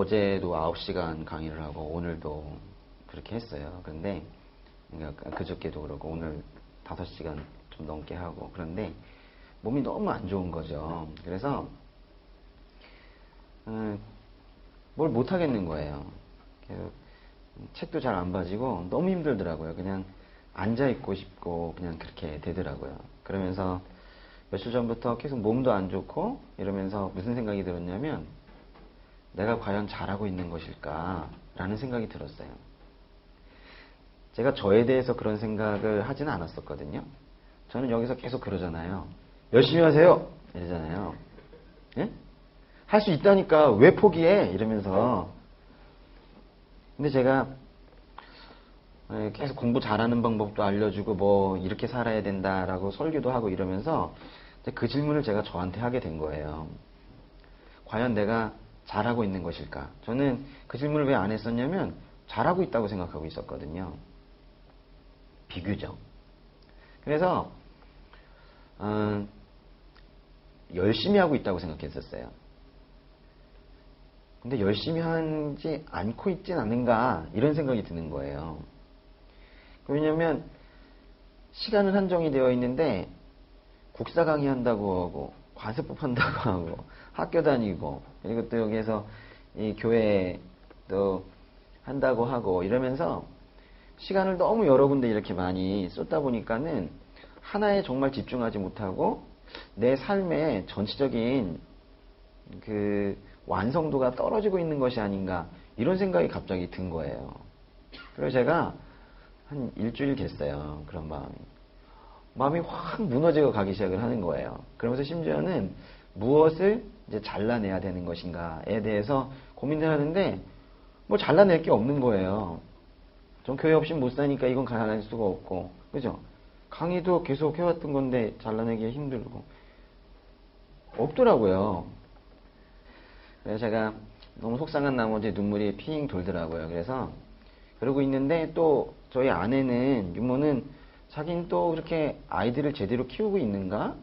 어제도 9시간 강의를 하고 오늘도 그렇게 했어요. 그런데 그러니까 그저께도 그러고 오늘 5시간 좀 넘게 하고, 그런데 몸이 너무 안 좋은 거죠. 그래서 뭘 못 하겠는 거예요. 책도 잘 안 봐지고 너무 힘들더라고요. 그냥 앉아 있고 싶고 그냥 그렇게 되더라고요. 그러면서 며칠 전부터 계속 몸도 안 좋고 이러면서 무슨 생각이 들었냐면, 내가 과연 잘하고 있는 것일까 라는 생각이 들었어요. 제가 저에 대해서 그런 생각을 하지는 않았었거든요. 저는 여기서 계속 그러잖아요. 열심히 하세요 이러잖아요. 예? 할 수 있다니까 왜 포기해 이러면서. 근데 제가 계속 공부 잘하는 방법도 알려주고 뭐 이렇게 살아야 된다라고 설교도 하고 이러면서 그 질문을 제가 저한테 하게 된 거예요. 과연 내가 잘하고 있는 것일까? 저는 그 질문을 왜 안 했었냐면 잘하고 있다고 생각하고 있었거든요. 비교적. 그래서 열심히 하고 있다고 생각했었어요. 근데 열심히 하지 않고 있진 않은가 이런 생각이 드는 거예요. 왜냐면 시간은 한정이 되어 있는데 국사 강의한다고 하고 관세법 한다고 하고 학교 다니고, 그리고 또 여기에서 이 교회도 한다고 하고 이러면서 시간을 너무 여러 군데 이렇게 많이 쏟다 보니까는 하나에 정말 집중하지 못하고 내 삶의 전체적인 그 완성도가 떨어지고 있는 것이 아닌가 이런 생각이 갑자기 든 거예요. 그래서 제가 한 일주일 됐어요. 그런 마음이 확 무너지고 가기 시작을 하는 거예요. 그러면서 심지어는 무엇을 이제 잘라내야 되는 것인가에 대해서 고민을 하는데 뭐 잘라낼 게 없는 거예요. 전 교회 없이 못 사니까 이건 잘라낼 수가 없고, 그죠? 강의도 계속 해왔던 건데 잘라내기가 힘들고 없더라고요. 그래서 제가 너무 속상한 나머지 눈물이 핑 돌더라고요. 그래서 그러고 있는데 또 저희 아내는, 유모는 자기는 또 그렇게 아이들을 제대로 키우고 있는가?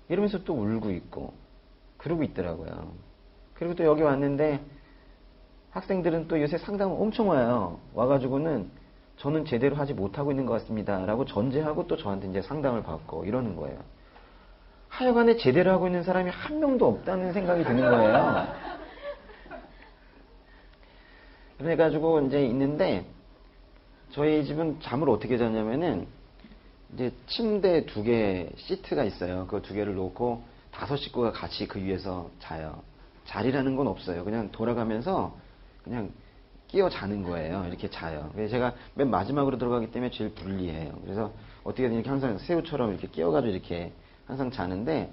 이러면서 또 울고 있고 그러고 있더라고요. 그리고 또 여기 왔는데 학생들은 또 요새 상담을 엄청 와요. 와가지고는 저는 제대로 하지 못하고 있는 것 같습니다 라고 전제하고 또 저한테 이제 상담을 받고 이러는 거예요. 하여간에 제대로 하고 있는 사람이 한 명도 없다는 생각이 드는 거예요. 그래가지고 이제 있는데, 저희 집은 잠을 어떻게 자냐면은 이제 침대 2개 시트가 있어요. 그 2개를 놓고 5 식구가 같이 그 위에서 자요. 자리라는 건 없어요. 그냥 돌아가면서 그냥 끼어 자는 거예요. 이렇게 자요. 그래서 제가 맨 마지막으로 들어가기 때문에 제일 불리해요. 그래서 어떻게든 이렇게 항상 새우처럼 이렇게 끼어가지고 이렇게 항상 자는데,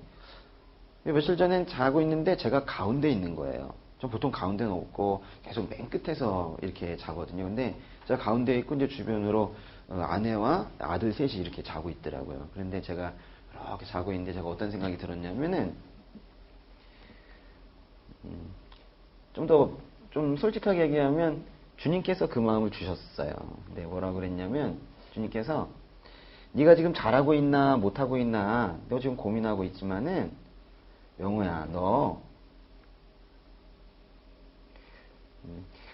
며칠 전엔 자고 있는데 제가 가운데 있는 거예요. 전 보통 가운데는 없고 계속 맨 끝에서 이렇게 자거든요. 근데 제가 가운데에 있고 이제 주변으로 아내와 아들 셋이 이렇게 자고 있더라고요. 그런데 제가 이렇게 자고 있는데 제가 어떤 생각이 들었냐면은, 좀 솔직하게 얘기하면 주님께서 그 마음을 주셨어요. 근데 뭐라고 그랬냐면, 주님께서 네가 지금 잘하고 있나 못하고 있나 너 지금 고민하고 있지만은 영호야, 너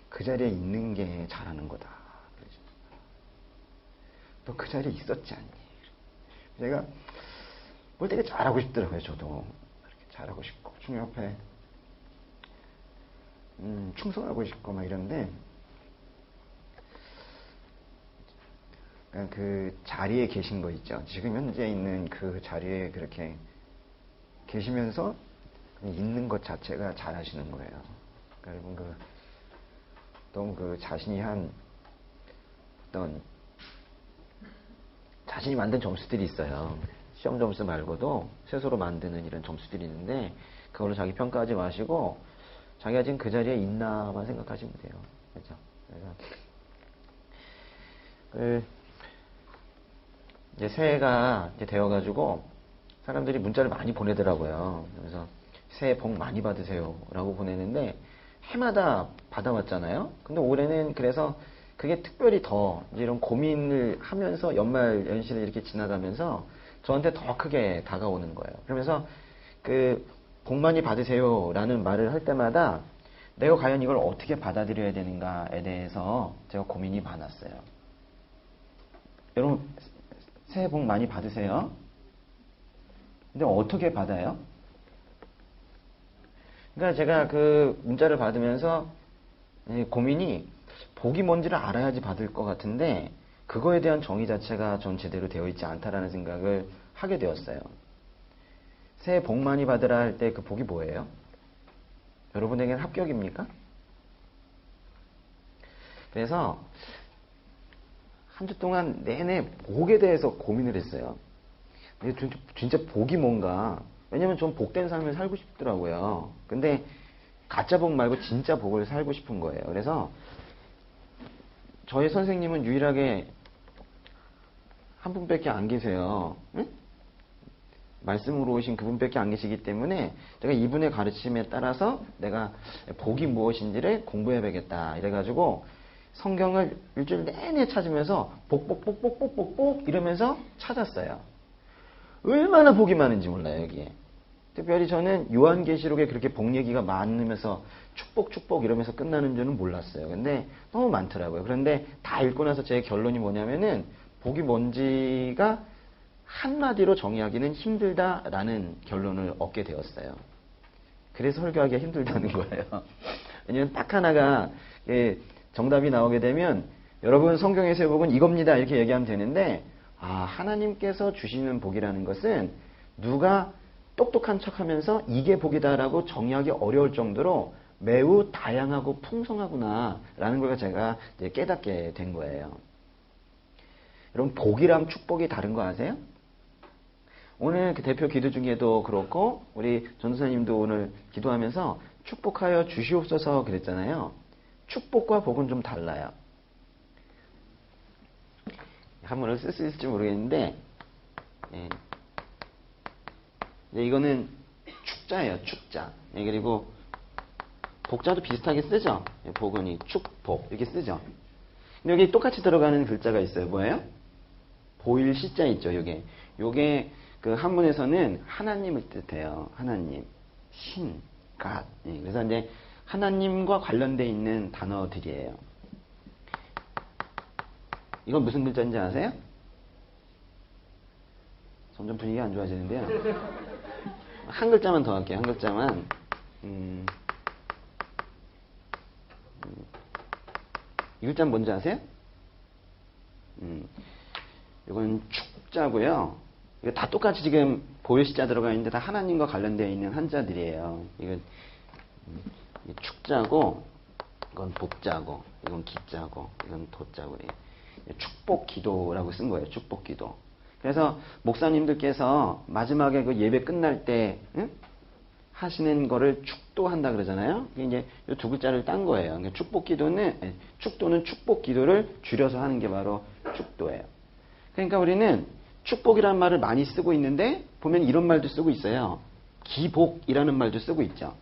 그 자리에 있는 게 잘하는 거다. 너 그 자리에 있었지 않니? 제가 뭘 되게 잘하고 싶더라고요. 저도 이렇게 잘하고 싶고 주님 앞에 충성하고 싶고 막 이런데, 그 자리에 계신 거 있죠. 지금 현재 있는 그 자리에 그렇게 계시면서 있는 것 자체가 잘하시는 거예요. 그러니까 너무 그 자신이 한 어떤 자신이 만든 점수들이 있어요. 시험 점수 말고도 스스로 만드는 이런 점수들이 있는데, 그걸로 자기 평가하지 마시고 자기가 지금 그 자리에 있나만 생각하시면 돼요. 그렇죠? 그래서 이제 새해가 이제 되어가지고 사람들이 문자를 많이 보내더라고요. 그래서 새해 복 많이 받으세요라고 보내는데 해마다 받아왔잖아요. 근데 올해는 그래서 그게 특별히 더 이런 고민을 하면서 연말 연시를 이렇게 지나가면서 저한테 더 크게 다가오는 거예요. 그러면서 그 복 많이 받으세요라는 말을 할 때마다 내가 과연 이걸 어떻게 받아들여야 되는가에 대해서 제가 고민이 많았어요. 여러분, 새해 복 많이 받으세요. 근데 어떻게 받아요? 그러니까 제가 그 문자를 받으면서 고민이 복이 뭔지를 알아야지 받을 것 같은데 그거에 대한 정의 자체가 전 제대로 되어 있지 않다라는 생각을 하게 되었어요. 새해 복 많이 받으라 할 때 그 복이 뭐예요? 여러분에게는 합격입니까? 그래서 한 주 동안 내내 복에 대해서 고민을 했어요. 근데 진짜 복이 뭔가, 왜냐면 좀 복된 삶을 살고 싶더라고요. 근데 가짜 복 말고 진짜 복을 살고 싶은 거예요. 그래서 저희 선생님은 유일하게 한 분밖에 안 계세요. 응? 말씀으로 오신 그분밖에 안 계시기 때문에 제가 이분의 가르침에 따라서 내가 복이 무엇인지를 공부해야겠다 이래가지고 성경을 일주일 내내 찾으면서 복복복복복복복 이러면서 찾았어요. 얼마나 복이 많은지 몰라요. 여기에 특별히 저는 요한계시록에 그렇게 복 얘기가 많으면서 축복 이러면서 끝나는 줄은 몰랐어요. 근데 너무 많더라고요. 그런데 다 읽고 나서 제 결론이 뭐냐면은 복이 뭔지가 한마디로 정의하기는 힘들다라는 결론을 얻게 되었어요. 그래서 설교하기가 힘들다는 거예요. 왜냐면 딱 하나가 정답이 나오게 되면 여러분 성경에서의 복은 이겁니다 이렇게 얘기하면 되는데 하나님께서 주시는 복이라는 것은 누가 똑똑한 척하면서 이게 복이다라고 정의하기 어려울 정도로 매우 다양하고 풍성하구나 라는 걸 제가 이제 깨닫게 된 거예요. 여러분 복이랑 축복이 다른 거 아세요? 오늘 그 대표 기도 중에도 그렇고 우리 전도사님도 오늘 기도하면서 축복하여 주시옵소서 그랬잖아요. 축복과 복은 좀 달라요. 한번을 쓸 수 있을지 모르겠는데 이거는 축자예요. 축자. 그리고 복자도 비슷하게 쓰죠. 복은 축복 이렇게 쓰죠. 근데 여기 똑같이 들어가는 글자가 있어요. 뭐예요? 보일 시자 있죠. 요게 그 한문에서는 하나님을 뜻해요. 하나님, 신, God. 그래서 이제 하나님과 관련되어 있는 단어들이에요. 이건 무슨 글자인지 아세요? 점점 분위기가 안 좋아지는데요. 한 글자만 더 할게요. 한 글자만. 이 글자는 뭔지 아세요? 이건 축자고요. 이거 다 똑같이 지금 보일시자 들어가 있는데 다 하나님과 관련되어 있는 한자들이에요. 이건 축자고, 이건 복자고, 이건 기자고, 이건 도자고. 축복 기도라고 쓴 거예요. 축복 기도. 그래서 목사님들께서 마지막에 그 예배 끝날 때 하시는 거를 축도한다 그러잖아요. 이제 이 두 글자를 딴 거예요. 그러니까 축복 기도는 축도는 축복 기도를 줄여서 하는 게 바로 축도예요. 그러니까 우리는 축복이라는 말을 많이 쓰고 있는데 보면 이런 말도 쓰고 있어요. 기복이라는 말도 쓰고 있죠.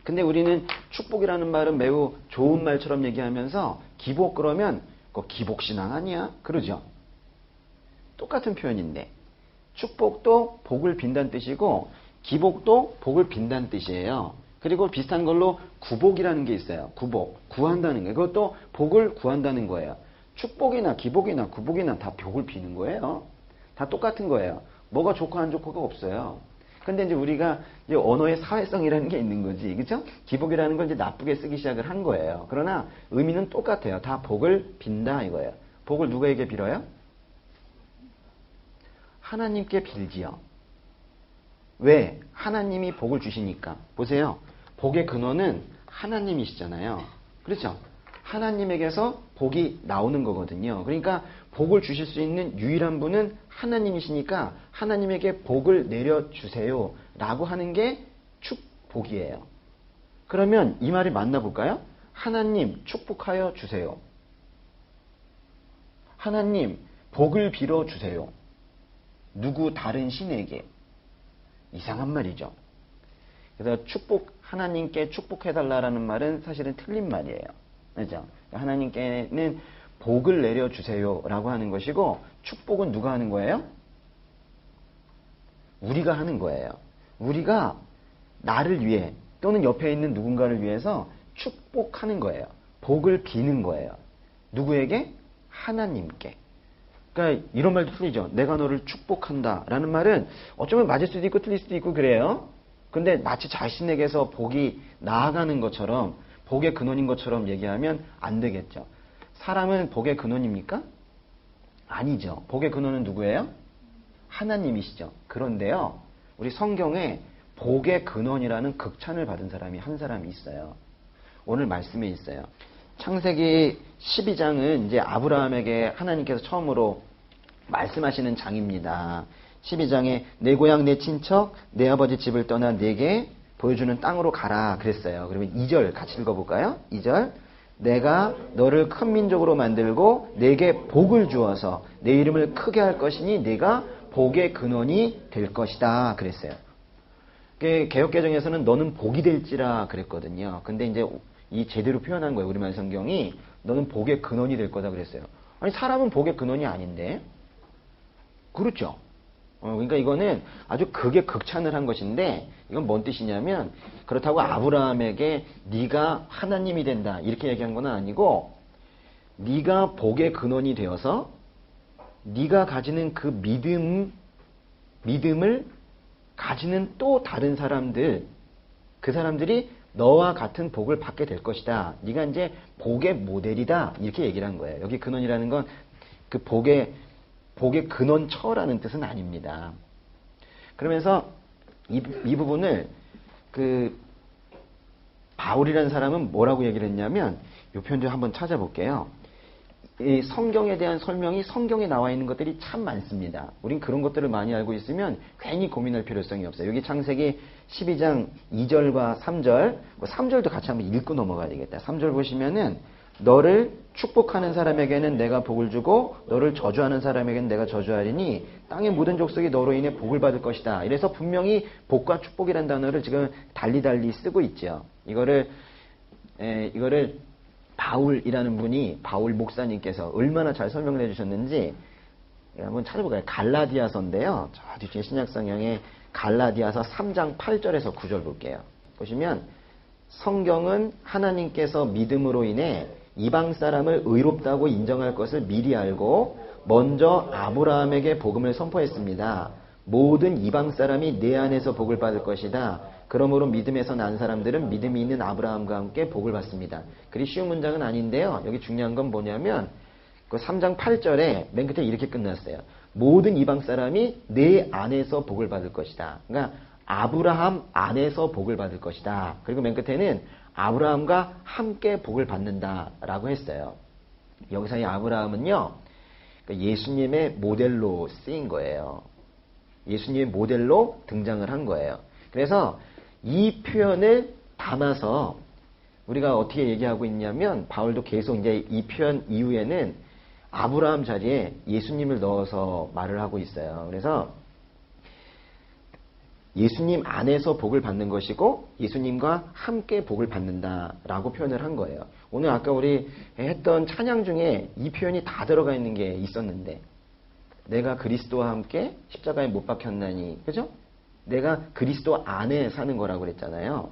근데 우리는 축복이라는 말은 매우 좋은 말처럼 얘기하면서 기복 그러면 그거 기복신앙 아니야? 그러죠. 똑같은 표현인데 축복도 복을 빈다는 뜻이고 기복도 복을 빈다는 뜻이에요. 그리고 비슷한 걸로 구복이라는 게 있어요. 구복, 구한다는 거예요. 그것도 복을 구한다는 거예요. 축복이나 기복이나 구복이나 다 복을 비는 거예요. 다 똑같은 거예요. 뭐가 좋고 안 좋고가 없어요. 근데 이제 우리가 이제 언어의 사회성이라는 게 있는 거지. 그죠? 기복이라는 걸 이제 나쁘게 쓰기 시작을 한 거예요. 그러나 의미는 똑같아요. 다 복을 빈다 이거예요. 복을 누구에게 빌어요? 하나님께 빌지요. 왜? 하나님이 복을 주시니까. 보세요. 복의 근원은 하나님이시잖아요. 그렇죠? 하나님에게서 복이 나오는 거거든요. 그러니까 복을 주실 수 있는 유일한 분은 하나님이시니까 하나님에게 복을 내려주세요 라고 하는 게 축복이에요. 그러면 이 말이 맞나 볼까요? 하나님 축복하여 주세요. 하나님 복을 빌어주세요. 누구 다른 신에게. 이상한 말이죠. 그래서 하나님께 축복해달라는 말은 사실은 틀린 말이에요. 그죠? 하나님께는 복을 내려주세요 라고 하는 것이고 축복은 누가 하는 거예요? 우리가 하는 거예요. 우리가 나를 위해 또는 옆에 있는 누군가를 위해서 축복하는 거예요. 복을 비는 거예요. 누구에게? 하나님께. 그러니까 이런 말도 틀리죠. 내가 너를 축복한다 라는 말은 어쩌면 맞을 수도 있고 틀릴 수도 있고 그래요. 근데 마치 자신에게서 복이 나아가는 것처럼, 복의 근원인 것처럼 얘기하면 안 되겠죠. 사람은 복의 근원입니까? 아니죠. 복의 근원은 누구예요? 하나님이시죠. 그런데요, 우리 성경에 복의 근원이라는 극찬을 받은 사람이 한 사람이 있어요. 오늘 말씀에 있어요. 창세기 12장은 이제 아브라함에게 하나님께서 처음으로 말씀하시는 장입니다. 12장에 내 고향 내 친척 내 아버지 집을 떠나 내게 보여주는 땅으로 가라 그랬어요. 그러면 2절 같이 읽어볼까요? 2절 내가 너를 큰 민족으로 만들고 내게 복을 주어서 내 이름을 크게 할 것이니 네가 복의 근원이 될 것이다 그랬어요. 개역개정에서는 너는 복이 될지라 그랬거든요. 근데 이제 이 제대로 표현한 거예요. 우리말 성경이 너는 복의 근원이 될 거다 그랬어요. 아니 사람은 복의 근원이 아닌데 그렇죠. 그러니까 이거는 아주 극에 극찬을 한 것인데 이건 뭔 뜻이냐면 그렇다고 아브라함에게 네가 하나님이 된다 이렇게 얘기한 건 아니고 네가 복의 근원이 되어서 네가 가지는 그 믿음을 가지는 또 다른 사람들, 그 사람들이 너와 같은 복을 받게 될 것이다. 네가 이제 복의 모델이다. 이렇게 얘기를 한 거예요. 여기 근원이라는 건 그 복의 근원처라는 뜻은 아닙니다. 그러면서 이 부분을 그 바울이라는 사람은 뭐라고 얘기를 했냐면 이 표현도 한번 찾아볼게요. 이 성경에 대한 설명이 성경에 나와 있는 것들이 참 많습니다. 우린 그런 것들을 많이 알고 있으면 괜히 고민할 필요성이 없어요. 여기 창세기 12장 2절과 3절, 3절도 같이 한번 읽고 넘어가야 되겠다. 3절 보시면은 너를 축복하는 사람에게는 내가 복을 주고 너를 저주하는 사람에게는 내가 저주하리니 땅의 모든 족속이 너로 인해 복을 받을 것이다. 이래서 분명히 복과 축복이라는 단어를 지금 달리 쓰고 있죠. 이거를 바울이라는 분이 바울 목사님께서 얼마나 잘 설명을 해주셨는지 한번 찾아볼까요? 갈라디아서인데요. 저 뒤에 신약성경에 갈라디아서 3장 8절에서 9절 볼게요. 보시면 성경은 하나님께서 믿음으로 인해 이방 사람을 의롭다고 인정할 것을 미리 알고 먼저 아브라함에게 복음을 선포했습니다. 모든 이방 사람이 내 안에서 복을 받을 것이다. 그러므로 믿음에서 난 사람들은 믿음이 있는 아브라함과 함께 복을 받습니다. 그리 쉬운 문장은 아닌데요. 여기 중요한 건 뭐냐면 그 3장 8절에 맨 끝에 이렇게 끝났어요. 모든 이방 사람이 내 안에서 복을 받을 것이다. 그러니까 아브라함 안에서 복을 받을 것이다. 그리고 맨 끝에는 아브라함과 함께 복을 받는다라고 했어요. 여기서 이 아브라함은요, 예수님의 모델로 쓰인 거예요. 예수님의 모델로 등장을 한 거예요. 그래서 이 표현을 담아서 우리가 어떻게 얘기하고 있냐면 바울도 계속 이제 이 표현 이후에는 아브라함 자리에 예수님을 넣어서 말을 하고 있어요. 그래서 예수님 안에서 복을 받는 것이고 예수님과 함께 복을 받는다라고 표현을 한 거예요. 오늘 아까 우리 했던 찬양 중에 이 표현이 다 들어가 있는 게 있었는데 내가 그리스도와 함께 십자가에 못 박혔나니 그죠? 내가 그리스도 안에 사는 거라고 그랬잖아요.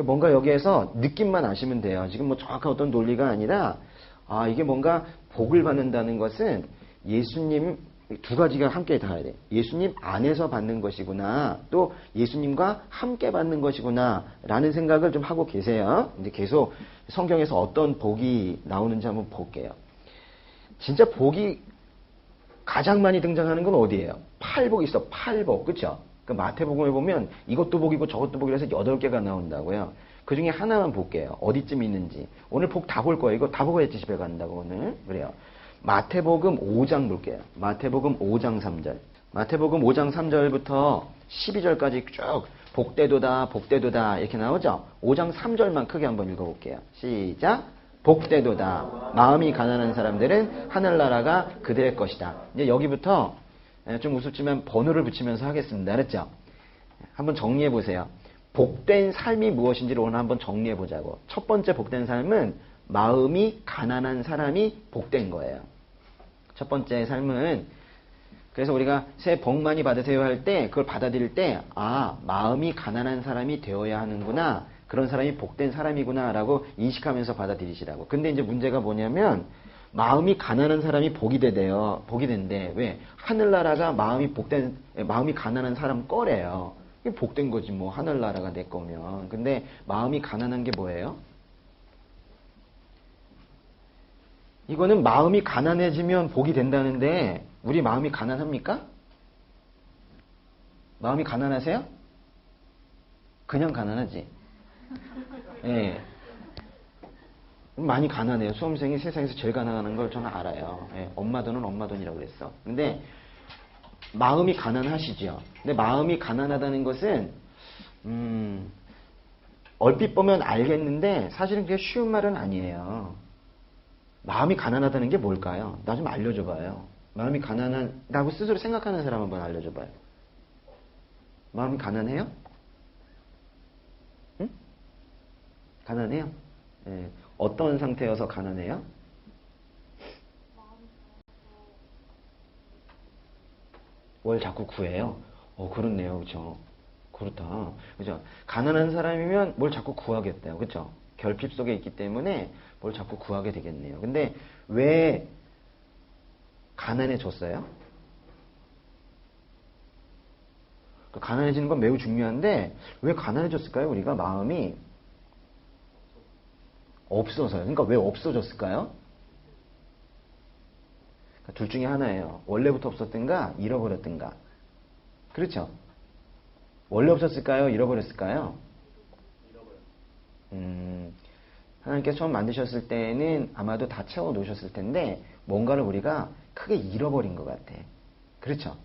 뭔가 여기에서 느낌만 아시면 돼요. 지금 뭐 정확한 어떤 논리가 아니라 이게 뭔가 복을 받는다는 것은 예수님 두 가지가 함께 닿아야 돼. 예수님 안에서 받는 것이구나. 또 예수님과 함께 받는 것이구나. 라는 생각을 좀 하고 계세요. 이제 계속 성경에서 어떤 복이 나오는지 한번 볼게요. 진짜 복이 가장 많이 등장하는 건 어디예요? 팔복이 있어. 팔복. 그쵸? 그 마태복음에 보면 이것도 복이고 저것도 복이라서 8개가 나온다고요. 그 중에 하나만 볼게요. 어디쯤 있는지. 오늘 복 다 볼 거예요. 이거 다 보고 집에 간다고 오늘. 그래요. 마태복음 5장 볼게요. 마태복음 5장 3절. 마태복음 5장 3절부터 12절까지 쭉 복되도다 복되도다 이렇게 나오죠. 5장 3절만 크게 한번 읽어볼게요. 시작. 복되도다. 마음이 가난한 사람들은 하늘나라가 그들의 것이다. 이제 여기부터 좀 우습지만 번호를 붙이면서 하겠습니다. 알았죠? 한번 정리해 보세요. 복된 삶이 무엇인지를 오늘 한번 정리해 보자고. 첫 번째 복된 삶은 마음이 가난한 사람이 복된 거예요. 첫 번째 삶은 그래서 우리가 새해 복 많이 받으세요 할 때 그걸 받아들일 때 마음이 가난한 사람이 되어야 하는구나. 그런 사람이 복된 사람이구나 라고 인식하면서 받아들이시라고. 근데 이제 문제가 뭐냐면 마음이 가난한 사람이 복이 된대. 왜? 하늘나라가 마음이 가난한 사람 거래요. 이게 복된 거지 뭐 하늘나라가 내 거면. 근데 마음이 가난한 게 뭐예요? 이거는 마음이 가난해지면 복이 된다는데 우리 마음이 가난합니까? 마음이 가난하세요? 그냥 가난하지. 예. 많이 가난해요. 수험생이 세상에서 제일 가난한 걸 저는 알아요. 예. 엄마 돈은 엄마 돈이라고 그랬어. 근데 마음이 가난하시죠. 근데 마음이 가난하다는 것은 얼핏 보면 알겠는데 사실은 그게 쉬운 말은 아니에요. 마음이 가난하다는 게 뭘까요? 나 좀 알려줘봐요. 마음이 가난하다고 스스로 생각하는 사람 한번 알려줘봐요. 마음이 가난해요? 응? 가난해요? 예. 어떤 상태여서 가난해요? 뭘 자꾸 구해요? 그렇네요. 그렇죠? 그렇다. 그죠? 가난한 사람이면 뭘 자꾸 구하겠대요. 그렇죠? 결핍 속에 있기 때문에 뭘 자꾸 구하게 되겠네요. 근데 왜 가난해졌어요? 가난해지는 건 매우 중요한데 왜 가난해졌을까요? 우리가 마음이 없어서요. 그러니까 왜 없어졌을까요? 둘 중에 하나예요. 원래부터 없었든가 잃어버렸든가. 그렇죠? 원래 없었을까요? 잃어버렸을까요? 하나님께서 처음 만드셨을 때는 아마도 다 채워 놓으셨을 텐데 뭔가를 우리가 크게 잃어버린 것 같아. 그렇죠?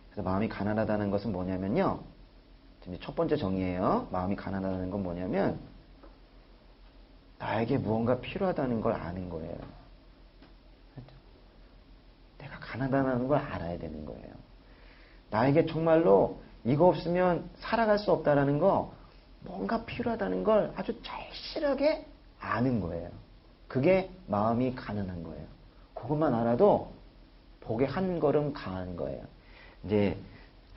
그래서 마음이 가난하다는 것은 뭐냐면요. 첫 번째 정의예요. 마음이 가난하다는 건 뭐냐면 나에게 무언가 필요하다는 걸 아는 거예요. 내가 가난하다는 걸 알아야 되는 거예요. 나에게 정말로 이거 없으면 살아갈 수 없다라는 거, 뭔가 필요하다는 걸 아주 절실하게 아는 거예요. 그게 마음이 가난한 거예요. 그것만 알아도 복의 한 걸음 가한 거예요. 이제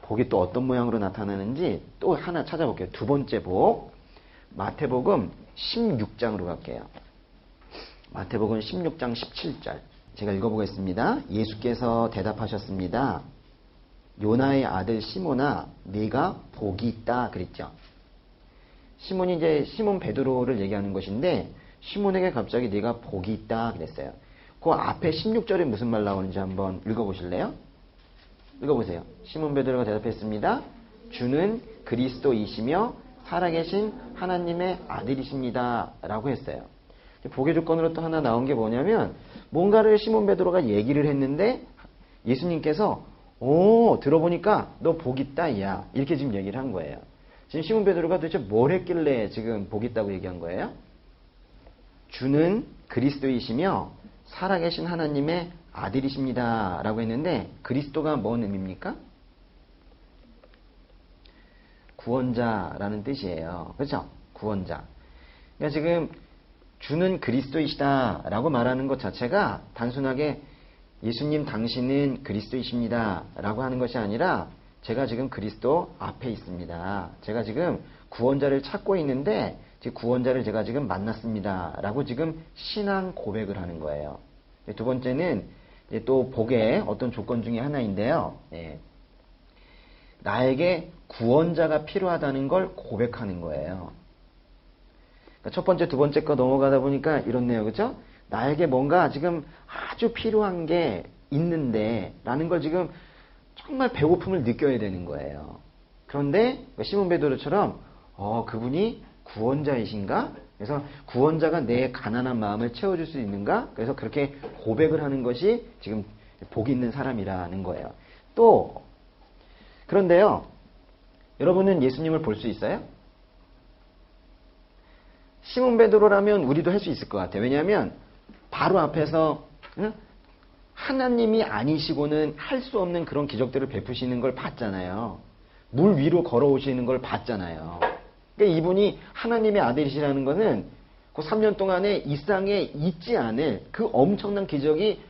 복이 또 어떤 모양으로 나타나는지 또 하나 찾아볼게요. 두 번째 복, 마태복음 16장으로 갈게요. 마태복음 16장 17절. 제가 읽어보겠습니다. 예수께서 대답하셨습니다. 요나의 아들 시몬아, 네가 복이 있다 그랬죠. 시몬이 이제 시몬 베드로를 얘기하는 것인데 시몬에게 갑자기 네가 복이 있다 그랬어요. 그 앞에 16절에 무슨 말 나오는지 한번 읽어보실래요? 읽어보세요. 시몬 베드로가 대답했습니다. 주는 그리스도이시며 살아계신 하나님의 아들이십니다 라고 했어요. 복의 조건으로 또 하나 나온 게 뭐냐면 뭔가를 시몬 베드로가 얘기를 했는데 예수님께서 들어보니까 너 복 있다 야 이렇게 지금 얘기를 한 거예요. 지금 시몬 베드로가 도대체 뭘 했길래 지금 복 있다고 얘기한 거예요? 주는 그리스도이시며 살아계신 하나님의 아들이십니다 라고 했는데 그리스도가 뭔 의미입니까? 구원자라는 뜻이에요. 그렇죠? 구원자. 그러니까 지금 주는 그리스도이시다 라고 말하는 것 자체가 단순하게 예수님 당신은 그리스도이십니다 라고 하는 것이 아니라 제가 지금 그리스도 앞에 있습니다. 제가 지금 구원자를 찾고 있는데 구원자를 제가 지금 만났습니다 라고 지금 신앙 고백을 하는 거예요. 두 번째는 또 복의 어떤 조건 중에 하나인데요. 나에게 구원자가 필요하다는 걸 고백하는 거예요. 그러니까 첫 번째, 두 번째 거 넘어가다 보니까 이렇네요. 그렇죠? 나에게 뭔가 지금 아주 필요한 게 있는데 라는 걸 지금 정말 배고픔을 느껴야 되는 거예요. 그런데 시몬 베드로처럼 그분이 구원자이신가? 그래서 구원자가 내 가난한 마음을 채워줄 수 있는가? 그래서 그렇게 고백을 하는 것이 지금 복 있는 사람이라는 거예요. 또 그런데요. 여러분은 예수님을 볼 수 있어요? 시몬 베드로라면 우리도 할 수 있을 것 같아요. 왜냐하면 바로 앞에서 하나님이 아니시고는 할 수 없는 그런 기적들을 베푸시는 걸 봤잖아요. 물 위로 걸어오시는 걸 봤잖아요. 그러니까 이분이 하나님의 아들이시라는 것은 그 3년 동안에 이 땅에 있지 않을 그 엄청난 기적이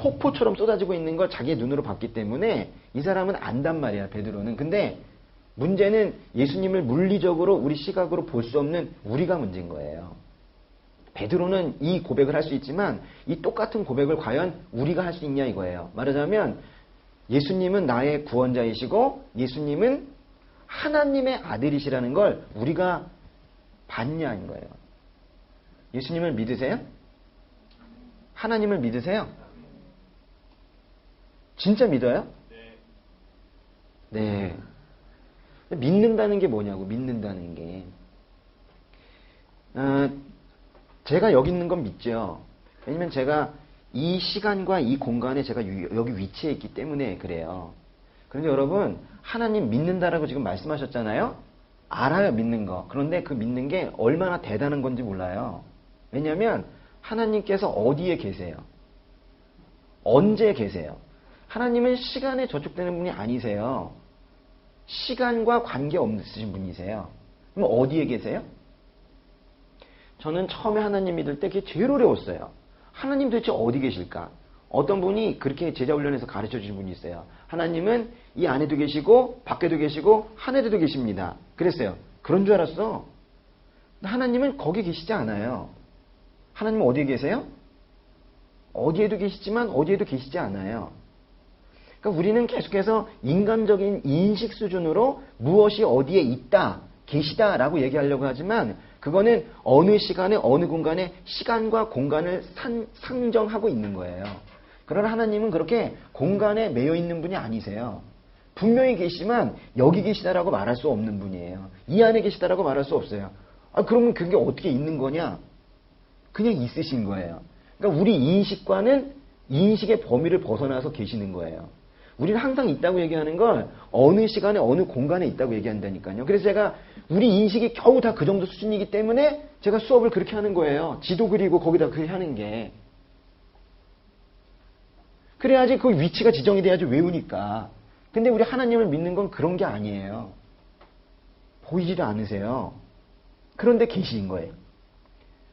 폭포처럼 쏟아지고 있는 걸 자기의 눈으로 봤기 때문에 이 사람은 안단 말이야, 베드로는. 근데 문제는 예수님을 물리적으로 우리 시각으로 볼 수 없는 우리가 문제인 거예요. 베드로는 이 고백을 할 수 있지만 이 똑같은 고백을 과연 우리가 할 수 있냐 이거예요. 말하자면 예수님은 나의 구원자이시고 예수님은 하나님의 아들이시라는 걸 우리가 봤냐인 거예요. 예수님을 믿으세요? 하나님을 믿으세요? 진짜 믿어요? 네. 믿는다는 게 뭐냐고, 믿는다는 게. 제가 여기 있는 건 믿죠. 왜냐면 제가 이 시간과 이 공간에 제가 여기 위치해 있기 때문에 그래요. 그런데 여러분, 하나님 믿는다라고 지금 말씀하셨잖아요? 알아요, 믿는 거. 그런데 그 믿는 게 얼마나 대단한 건지 몰라요. 왜냐면 하나님께서 어디에 계세요? 언제 계세요? 하나님은 시간에 저촉되는 분이 아니세요. 시간과 관계없으신 분이세요. 그럼 어디에 계세요? 저는 처음에 하나님 믿을 때 그게 제일 어려웠어요. 하나님 도대체 어디 계실까? 어떤 분이 그렇게 제자 훈련에서 가르쳐 주신 분이 있어요. 하나님은 이 안에도 계시고 밖에도 계시고 하늘에도 계십니다. 그랬어요. 그런 줄 알았어. 하나님은 거기 계시지 않아요. 하나님은 어디에 계세요? 어디에도 계시지만 어디에도 계시지 않아요. 그러니까 우리는 계속해서 인간적인 인식 수준으로 무엇이 어디에 있다, 계시다라고 얘기하려고 하지만 그거는 어느 시간에 어느 공간에 시간과 공간을 상정하고 있는 거예요. 그러나 하나님은 그렇게 공간에 매여 있는 분이 아니세요. 분명히 계시지만 여기 계시다라고 말할 수 없는 분이에요. 이 안에 계시다라고 말할 수 없어요. 그러면 그게 어떻게 있는 거냐? 그냥 있으신 거예요. 그러니까 우리 인식과는 인식의 범위를 벗어나서 계시는 거예요. 우리는 항상 있다고 얘기하는 걸 어느 시간에 어느 공간에 있다고 얘기한다니까요. 그래서 제가 우리 인식이 겨우 다 그 정도 수준이기 때문에 제가 수업을 그렇게 하는 거예요. 지도 그리고 거기다 그렇게 하는 게. 그래야지 그 위치가 지정이 돼야지 외우니까. 근데 우리 하나님을 믿는 건 그런 게 아니에요. 보이지도 않으세요. 그런데 계신 거예요.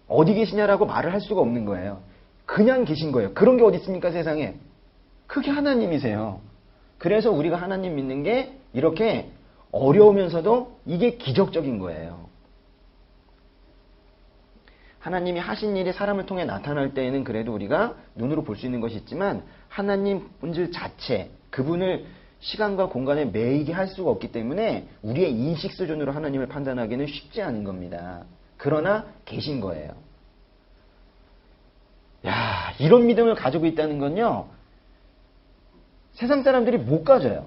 어디 계시냐라고 말을 할 수가 없는 거예요. 그냥 계신 거예요. 그런 게 어디 있습니까, 세상에? 그게 하나님이세요. 그래서 우리가 하나님 믿는 게 이렇게 어려우면서도 이게 기적적인 거예요. 하나님이 하신 일이 사람을 통해 나타날 때에는 그래도 우리가 눈으로 볼 수 있는 것이 있지만 하나님 본질 자체, 그분을 시간과 공간에 매이게 할 수가 없기 때문에 우리의 인식 수준으로 하나님을 판단하기는 쉽지 않은 겁니다. 그러나 계신 거예요. 야, 이런 믿음을 가지고 있다는 건요, 세상 사람들이 못 가져요.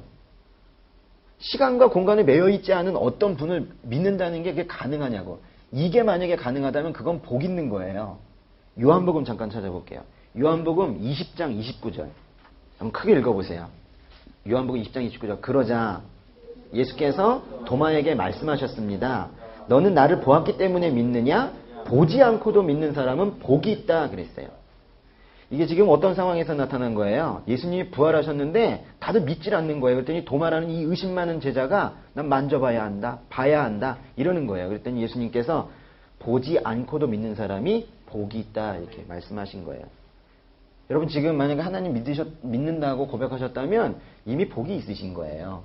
시간과 공간에 매여 있지 않은 어떤 분을 믿는다는 게 그게 가능하냐고. 이게 만약에 가능하다면 그건 복 있는 거예요. 요한복음 잠깐 찾아볼게요. 요한복음 20장 29절. 한번 크게 읽어보세요. 요한복음 20장 29절. 그러자 예수께서 도마에게 말씀하셨습니다. 너는 나를 보았기 때문에 믿느냐? 보지 않고도 믿는 사람은 복이 있다 그랬어요. 이게 지금 어떤 상황에서 나타난 거예요? 예수님이 부활하셨는데 다들 믿질 않는 거예요. 그랬더니 도마라는 이 의심 많은 제자가 난 만져봐야 한다, 봐야 한다 이러는 거예요. 그랬더니 예수님께서 보지 않고도 믿는 사람이 복이 있다 이렇게 말씀하신 거예요. 여러분 지금 만약에 하나님 믿는다고 고백하셨다면 이미 복이 있으신 거예요.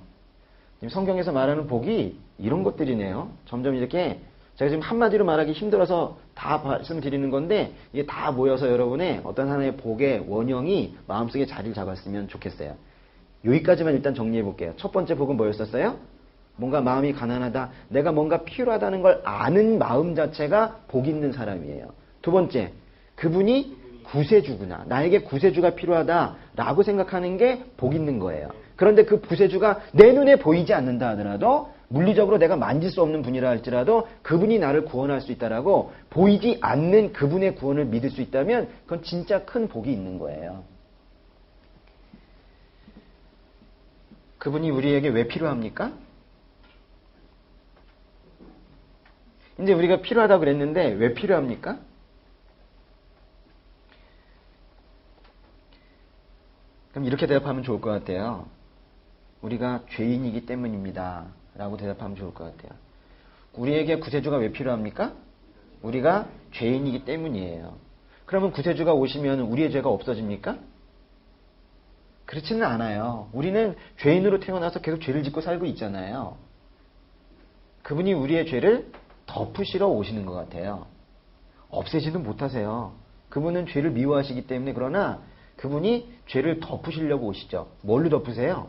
지금 성경에서 말하는 복이 이런 것들이네요. 점점 이렇게 제가 지금 한마디로 말하기 힘들어서 다 말씀드리는 건데 이게 다 모여서 여러분의 어떤 하나의 복의 원형이 마음속에 자리를 잡았으면 좋겠어요. 여기까지만 일단 정리해 볼게요. 첫 번째 복은 뭐였었어요? 뭔가 마음이 가난하다, 내가 뭔가 필요하다는 걸 아는 마음 자체가 복 있는 사람이에요. 두 번째, 그분이 구세주구나, 나에게 구세주가 필요하다라고 생각하는 게 복 있는 거예요. 그런데 그 구세주가 내 눈에 보이지 않는다 하더라도, 물리적으로 내가 만질 수 없는 분이라 할지라도 그분이 나를 구원할 수 있다라고 보이지 않는 그분의 구원을 믿을 수 있다면 그건 진짜 큰 복이 있는 거예요. 그분이 우리에게 왜 필요합니까? 이제 우리가 필요하다고 그랬는데 왜 필요합니까? 그럼 이렇게 대답하면 좋을 것 같아요. 우리가 죄인이기 때문입니다 라고 대답하면 좋을 것 같아요. 우리에게 구세주가 왜 필요합니까? 우리가 죄인이기 때문이에요. 그러면 구세주가 오시면 우리의 죄가 없어집니까? 그렇지는 않아요. 우리는 죄인으로 태어나서 계속 죄를 짓고 살고 있잖아요. 그분이 우리의 죄를 덮으시러 오시는 것 같아요. 없애지는 못하세요. 그분은 죄를 미워하시기 때문에. 그러나 그분이 죄를 덮으시려고 오시죠. 뭘로 덮으세요?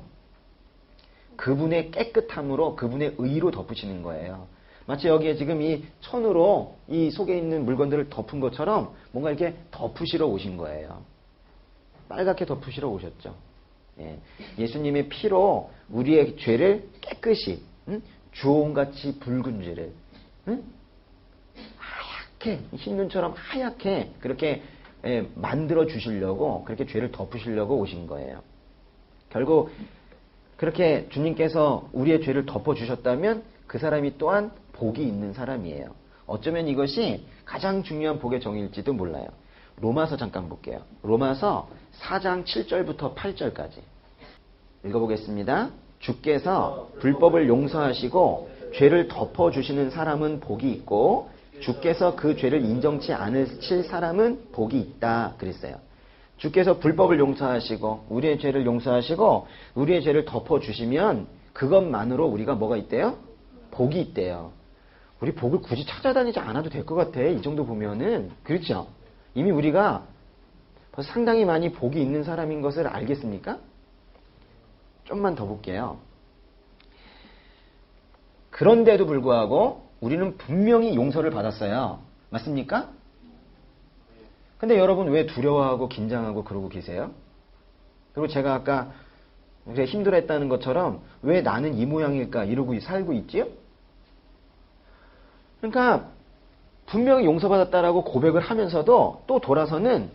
그분의 깨끗함으로, 그분의 의로 덮으시는 거예요. 마치 여기에 지금 이 천으로 이 속에 있는 물건들을 덮은 것처럼 뭔가 이렇게 덮으시러 오신 거예요. 빨갛게 덮으시러 오셨죠. 예. 예수님의 피로 우리의 죄를 깨끗이, 주홍같이 붉은 죄를 하얗게, 흰눈처럼 하얗게 그렇게 만들어 주시려고, 그렇게 죄를 덮으시려고 오신 거예요. 결국 그렇게 주님께서 우리의 죄를 덮어주셨다면 그 사람이 또한 복이 있는 사람이에요. 어쩌면 이것이 가장 중요한 복의 정의일지도 몰라요. 로마서 잠깐 볼게요. 로마서 4장 7절부터 8절까지 읽어보겠습니다. 주께서 불법을 용서하시고 죄를 덮어주시는 사람은 복이 있고 주께서 그 죄를 인정치 않으실 사람은 복이 있다 그랬어요. 주께서 불법을 용서하시고 우리의 죄를 용서하시고 우리의 죄를 덮어주시면 그것만으로 우리가 뭐가 있대요? 복이 있대요. 우리 복을 굳이 찾아다니지 않아도 될 것 같아. 이 정도 보면은. 그렇죠? 이미 우리가 벌써 상당히 많이 복이 있는 사람인 것을 알겠습니까? 좀만 더 볼게요. 그런데도 불구하고 우리는 분명히 용서를 받았어요. 맞습니까? 근데 여러분 왜 두려워하고 긴장하고 그러고 계세요? 그리고 제가 아까 힘들어했다는 것처럼 왜 나는 이 모양일까 이러고 살고 있지요? 그러니까 분명히 용서받았다라고 고백을 하면서도 또 돌아서는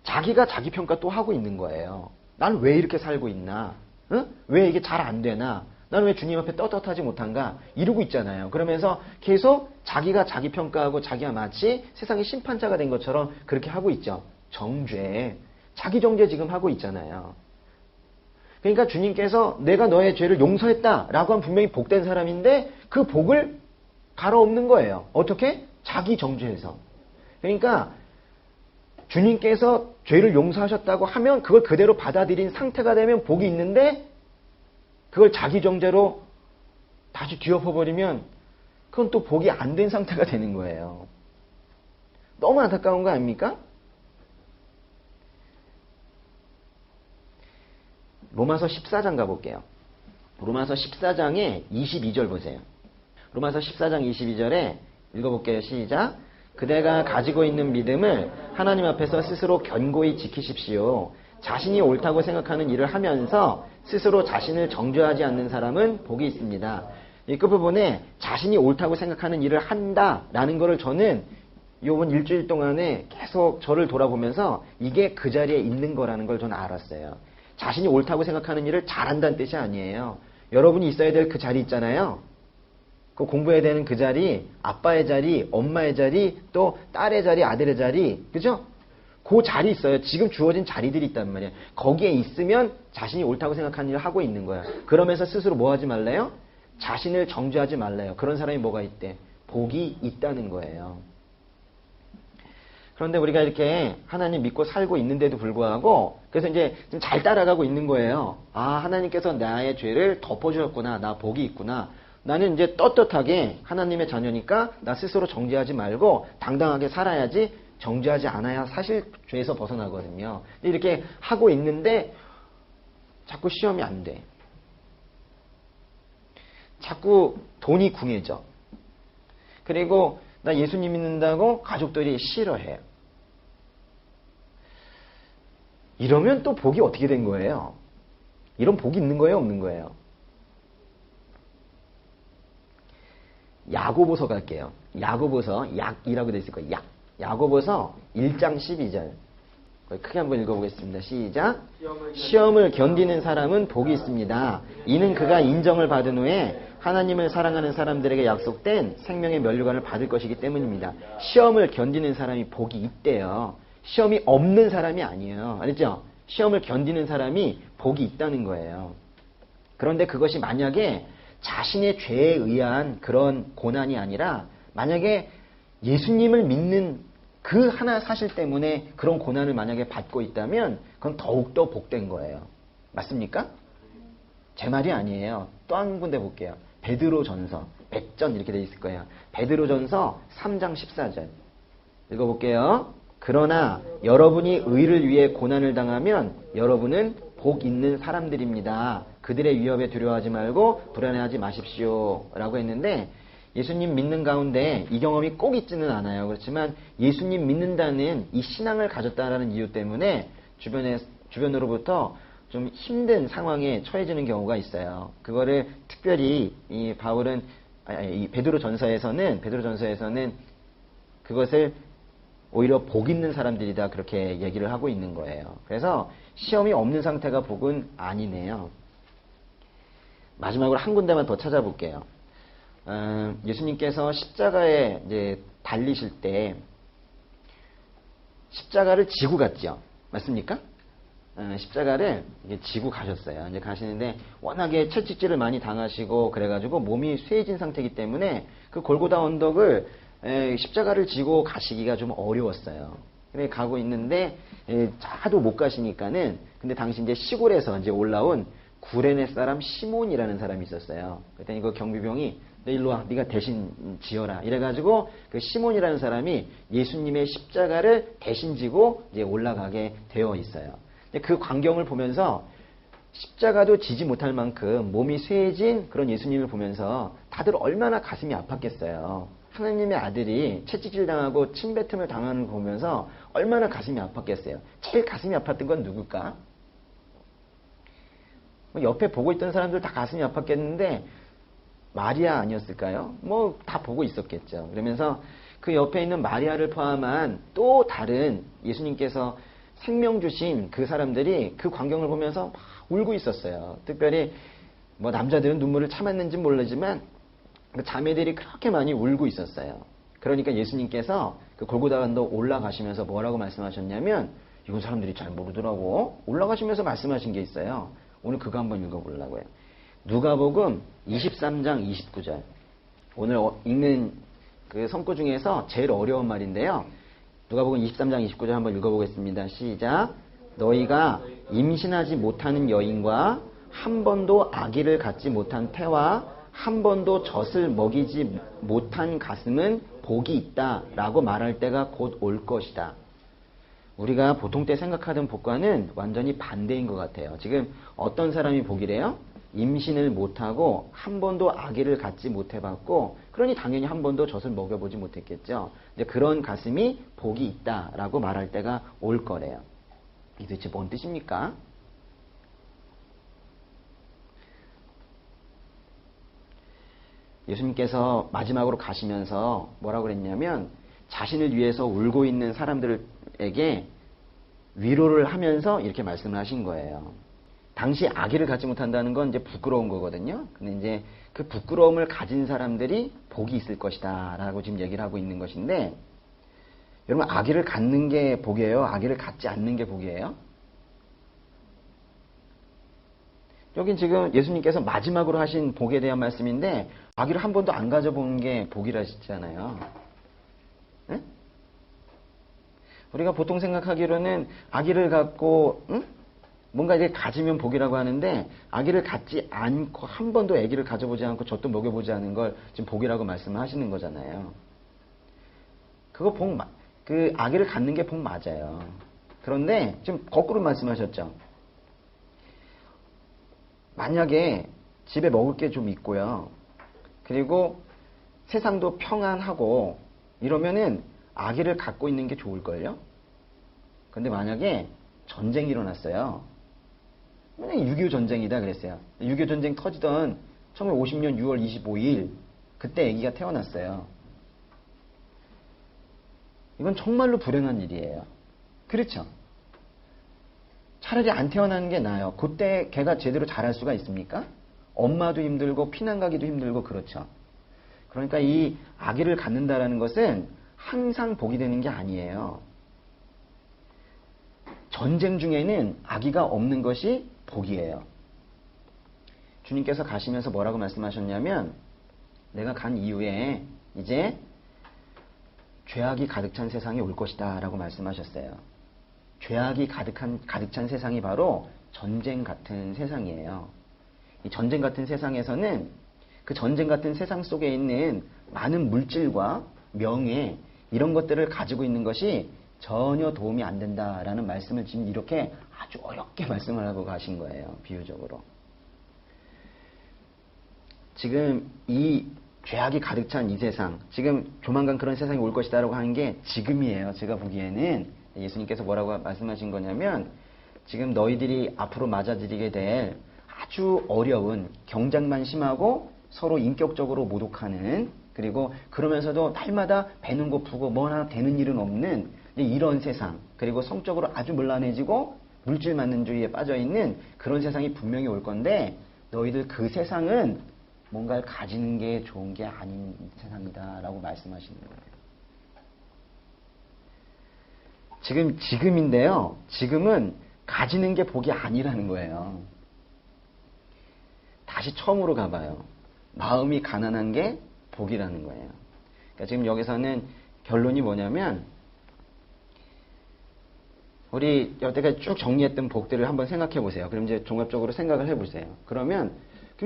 자기가 자기 평가 또 하고 있는 거예요. 난 왜 이렇게 살고 있나? 응? 왜 이게 잘 안 되나? 나는 왜 주님 앞에 떳떳하지 못한가? 이러고 있잖아요. 그러면서 계속 자기가 자기 평가하고 자기가 마치 세상의 심판자가 된 것처럼 그렇게 하고 있죠. 정죄. 자기 정죄 지금 하고 있잖아요. 그러니까 주님께서 내가 너의 죄를 용서했다라고 하면 분명히 복된 사람인데 그 복을 갈아엎는 거예요. 어떻게? 자기 정죄해서. 그러니까 주님께서 죄를 용서하셨다고 하면 그걸 그대로 받아들인 상태가 되면 복이 있는데 그걸 자기 정죄로 다시 뒤엎어버리면 그건 또 복이 안 된 상태가 되는 거예요. 너무 안타까운 거 아닙니까? 로마서 14장 가볼게요. 로마서 14장에 22절 보세요. 로마서 14장 22절에 읽어볼게요. 시작. 그대가 가지고 있는 믿음을 하나님 앞에서 스스로 견고히 지키십시오. 자신이 옳다고 생각하는 일을 하면서 스스로 자신을 정죄하지 않는 사람은 복이 있습니다. 이 끝부분에 자신이 옳다고 생각하는 일을 한다라는 거를 저는 이번 일주일 동안에 계속 저를 돌아보면서 이게 그 자리에 있는 거라는 걸 저는 알았어요. 자신이 옳다고 생각하는 일을 잘한다는 뜻이 아니에요. 여러분이 있어야 될 그 자리 있잖아요. 그 공부해야 되는 그 자리, 아빠의 자리, 엄마의 자리, 또 딸의 자리, 아들의 자리, 그죠? 그 자리 있어요. 지금 주어진 자리들이 있단 말이에요. 거기에 있으면 자신이 옳다고 생각하는 일을 하고 있는 거야. 그러면서 스스로 뭐 하지 말래요? 자신을 정죄하지 말래요. 그런 사람이 뭐가 있대? 복이 있다는 거예요. 그런데 우리가 이렇게 하나님 믿고 살고 있는데도 불구하고 그래서 이제 좀 잘 따라가고 있는 거예요. 아, 하나님께서 나의 죄를 덮어주셨구나. 나 복이 있구나. 나는 이제 떳떳하게 하나님의 자녀니까 나 스스로 정죄하지 말고 당당하게 살아야지 정죄하지 않아야 사실 죄에서 벗어나거든요. 이렇게 하고 있는데 자꾸 시험이 안 돼. 자꾸 돈이 궁해져. 그리고 나 예수님 믿는다고 가족들이 싫어해요. 이러면 또 복이 어떻게 된 거예요? 이런 복이 있는 거예요? 없는 거예요? 야고보서 갈게요. 야고보서 약이라고 되어 있을 거예요. 약. 야고보서 1장 12절. 크게 한번 읽어보겠습니다. 시작. 시험을 견디는 사람은 복이 있습니다. 이는 그가 인정을 받은 후에 하나님을 사랑하는 사람들에게 약속된 생명의 면류관을 받을 것이기 때문입니다. 시험을 견디는 사람이 복이 있대요. 시험이 없는 사람이 아니에요. 알겠죠? 시험을 견디는 사람이 복이 있다는 거예요. 그런데 그것이 만약에 자신의 죄에 의한 그런 고난이 아니라 만약에 예수님을 믿는 그 하나 사실 때문에 그런 고난을 만약에 받고 있다면 그건 더욱더 복된 거예요. 맞습니까? 제 말이 아니에요. 또 한 군데 볼게요. 베드로전서, 백전 이렇게 돼 있을 거예요. 베드로전서 3장 14절. 읽어볼게요. 그러나 여러분이 의를 위해 고난을 당하면 여러분은 복 있는 사람들입니다. 그들의 위협에 두려워하지 말고 불안해하지 마십시오. 라고 했는데 예수님 믿는 가운데 이 경험이 꼭 있지는 않아요. 그렇지만 예수님 믿는다는 이 신앙을 가졌다는 이유 때문에 주변으로부터 좀 힘든 상황에 처해지는 경우가 있어요. 그거를 특별히 이 바울은 이 베드로전서에서는 그것을 오히려 복 있는 사람들이다 그렇게 얘기를 하고 있는 거예요. 그래서 시험이 없는 상태가 복은 아니네요. 마지막으로 한 군데만 더 찾아볼게요. 예수님께서 십자가에 이제 달리실 때 십자가를 지고 갔죠. 맞습니까? 십자가를 지고 가셨어요. 이제 가시는데 워낙에 채찍질을 많이 당하시고 그래가지고 몸이 쇠해진 상태이기 때문에 그 골고다 언덕을 십자가를 지고 가시기가 좀 어려웠어요. 그래 가고 있는데 자도 못 가시니까는 근데 당시 이제 시골에서 이제 올라온 구레네 사람 시몬이라는 사람이 있었어요. 그랬더니 그 경비병이 너 일로 와, 네가 대신 지어라. 이래가지고 그 시몬이라는 사람이 예수님의 십자가를 대신 지고 이제 올라가게 되어 있어요. 그 광경을 보면서 십자가도 지지 못할 만큼 몸이 쇠해진 그런 예수님을 보면서 다들 얼마나 가슴이 아팠겠어요. 하나님의 아들이 채찍질 당하고 침뱉음을 당하는 거 보면서 얼마나 가슴이 아팠겠어요. 제일 가슴이 아팠던 건 누굴까? 옆에 보고 있던 사람들 다 가슴이 아팠겠는데 마리아 아니었을까요? 뭐 다 보고 있었겠죠. 그러면서 그 옆에 있는 마리아를 포함한 또 다른 예수님께서 생명 주신 그 사람들이 그 광경을 보면서 막 울고 있었어요. 특별히 뭐 남자들은 눈물을 참았는지 모르지만 그 자매들이 그렇게 많이 울고 있었어요. 그러니까 예수님께서 그 골고다 언덕 올라가시면서 뭐라고 말씀하셨냐면 이건 사람들이 잘 모르더라고. 올라가시면서 말씀하신 게 있어요. 오늘 그거 한번 읽어보려고요. 누가복음 23장 29절. 오늘 읽는 그 성구 중에서 제일 어려운 말인데요. 누가복음 23장 29절 한번 읽어보겠습니다. 시작. 너희가 임신하지 못하는 여인과 한 번도 아기를 갖지 못한 태와 한 번도 젖을 먹이지 못한 가슴은 복이 있다 라고 말할 때가 곧 올 것이다. 우리가 보통 때 생각하던 복과는 완전히 반대인 것 같아요. 지금 어떤 사람이 복이래요? 임신을 못하고 한 번도 아기를 갖지 못해봤고 그러니 당연히 한 번도 젖을 먹여보지 못했겠죠. 이제 그런 가슴이 복이 있다라고 말할 때가 올 거래요. 이게 도대체 뭔 뜻입니까? 예수님께서 마지막으로 가시면서 뭐라고 그랬냐면 자신을 위해서 울고 있는 사람들에게 위로를 하면서 이렇게 말씀을 하신 거예요. 당시 아기를 갖지 못한다는 건 이제 부끄러운 거거든요. 근데 이제 그 부끄러움을 가진 사람들이 복이 있을 것이다 라고 지금 얘기를 하고 있는 것인데 여러분 아기를 갖는 게 복이에요? 아기를 갖지 않는 게 복이에요? 여긴 지금 예수님께서 마지막으로 하신 복에 대한 말씀인데 아기를 한 번도 안 가져본 게 복이라시잖아요. 네? 우리가 보통 생각하기로는 아기를 갖고 뭔가 이게 가지면 복이라고 하는데 아기를 갖지 않고 한 번도 아기를 가져보지 않고 젖도 먹여보지 않은 걸 지금 복이라고 말씀을 하시는 거잖아요. 그거 그 아기를 갖는 게 복 맞아요. 그런데 지금 거꾸로 말씀하셨죠. 만약에 집에 먹을 게 좀 있고요. 그리고 세상도 평안하고 이러면은 아기를 갖고 있는 게 좋을걸요? 근데 만약에 전쟁이 일어났어요. 6.25 전쟁이다 그랬어요. 6.25 전쟁 터지던 1950년 6월 25일 그때 아기가 태어났어요. 이건 정말로 불행한 일이에요. 그렇죠? 차라리 안 태어나는 게 나아요. 그때 걔가 제대로 자랄 수가 있습니까? 엄마도 힘들고 피난 가기도 힘들고 그렇죠. 그러니까 이 아기를 갖는다라는 것은 항상 복이 되는 게 아니에요. 전쟁 중에는 아기가 없는 것이 복이에요. 주님께서 가시면서 뭐라고 말씀하셨냐면 내가 간 이후에 이제 죄악이 가득 찬 세상이 올 것이다 라고 말씀하셨어요. 죄악이 가득 찬 세상이 바로 전쟁 같은 세상이에요. 이 전쟁 같은 세상에서는 그 전쟁 같은 세상 속에 있는 많은 물질과 명예, 이런 것들을 가지고 있는 것이 전혀 도움이 안 된다라는 말씀을 지금 이렇게 아주 어렵게 말씀을 하고 가신 거예요. 비유적으로. 지금 이 죄악이 가득 찬 이 세상, 지금 조만간 그런 세상이 올 것이다라고 하는 게 지금이에요. 제가 보기에는 예수님께서 뭐라고 말씀하신 거냐면, 지금 너희들이 앞으로 맞아들이게 될 아주 어려운, 경쟁만 심하고 서로 인격적으로 모독하는, 그리고 그러면서도 날마다 배는 고프고 뭐 하나 되는 일은 없는 이런 세상, 그리고 성적으로 아주 문란해지고 물질 만능주의에 빠져있는 그런 세상이 분명히 올 건데, 너희들 그 세상은 뭔가를 가지는 게 좋은 게 아닌 세상이다 라고 말씀하시는 거예요. 지금인데요. 지금은 가지는 게 복이 아니라는 거예요. 다시 처음으로 가봐요. 마음이 가난한 게 복이라는 거예요. 그러니까 지금 여기서는 결론이 뭐냐면, 우리 여태까지 쭉 정리했던 복들을 한번 생각해 보세요. 그럼 이제 종합적으로 생각을 해 보세요. 그럼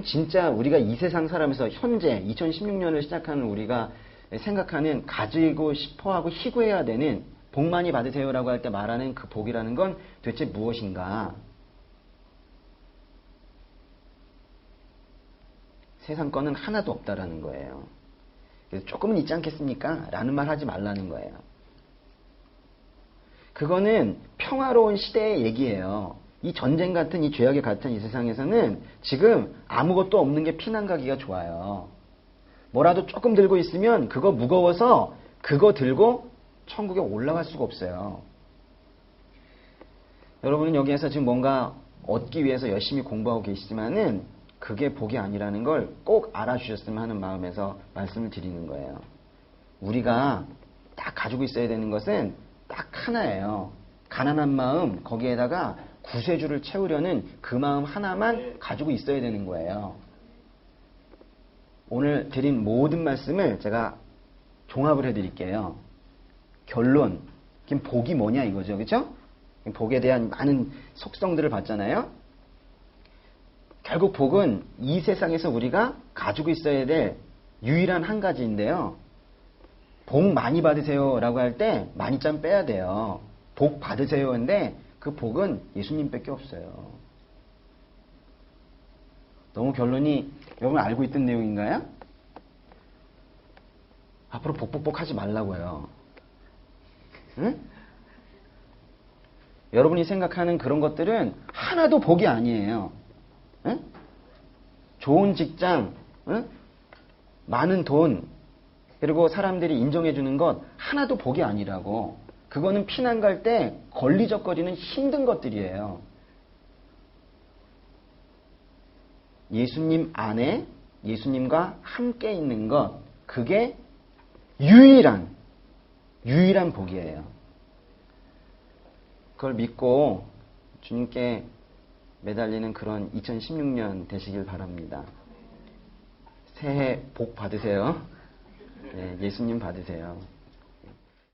진짜 우리가 이 세상 살아면서 현재 2016년을 시작하는 우리가 생각하는, 가지고 싶어하고 희구해야 되는, 복 많이 받으세요라고 할 때 말하는 그 복이라는 건 도대체 무엇인가? 세상 거는 하나도 없다라는 거예요. 그래서 조금은 있지 않겠습니까? 라는 말 하지 말라는 거예요. 그거는 평화로운 시대의 얘기예요. 이 전쟁 같은, 이 죄악에 같은 이 세상에서는 지금 아무것도 없는 게 피난 가기가 좋아요. 뭐라도 조금 들고 있으면 그거 무거워서 그거 들고 천국에 올라갈 수가 없어요. 여러분은 여기에서 지금 뭔가 얻기 위해서 열심히 공부하고 계시지만은 그게 복이 아니라는 걸 꼭 알아주셨으면 하는 마음에서 말씀을 드리는 거예요. 우리가 딱 가지고 있어야 되는 것은 딱 하나예요. 가난한 마음, 거기에다가 구세주를 채우려는 그 마음 하나만 가지고 있어야 되는 거예요. 오늘 드린 모든 말씀을 제가 종합을 해드릴게요. 결론, 지금 복이 뭐냐 이거죠. 그렇죠? 복에 대한 많은 속성들을 봤잖아요. 결국 복은 이 세상에서 우리가 가지고 있어야 될 유일한 한 가지인데요. 복 많이 받으세요 라고 할 때 많이 짬 빼야 돼요. 복 받으세요 인데 그 복은 예수님밖에 없어요. 너무 결론이 여러분 알고 있던 내용인가요? 앞으로 복복복 하지 말라고요. 응? 여러분이 생각하는 그런 것들은 하나도 복이 아니에요. 응? 좋은 직장, 응? 많은 돈, 그리고 사람들이 인정해주는 것 하나도 복이 아니라고. 그거는 피난 갈 때 걸리적거리는 힘든 것들이에요. 예수님 안에, 예수님과 함께 있는 것, 그게 유일한 복이에요. 그걸 믿고 주님께 매달리는 그런 2016년 되시길 바랍니다. 새해 복 받으세요. 네, 예수님 받으세요.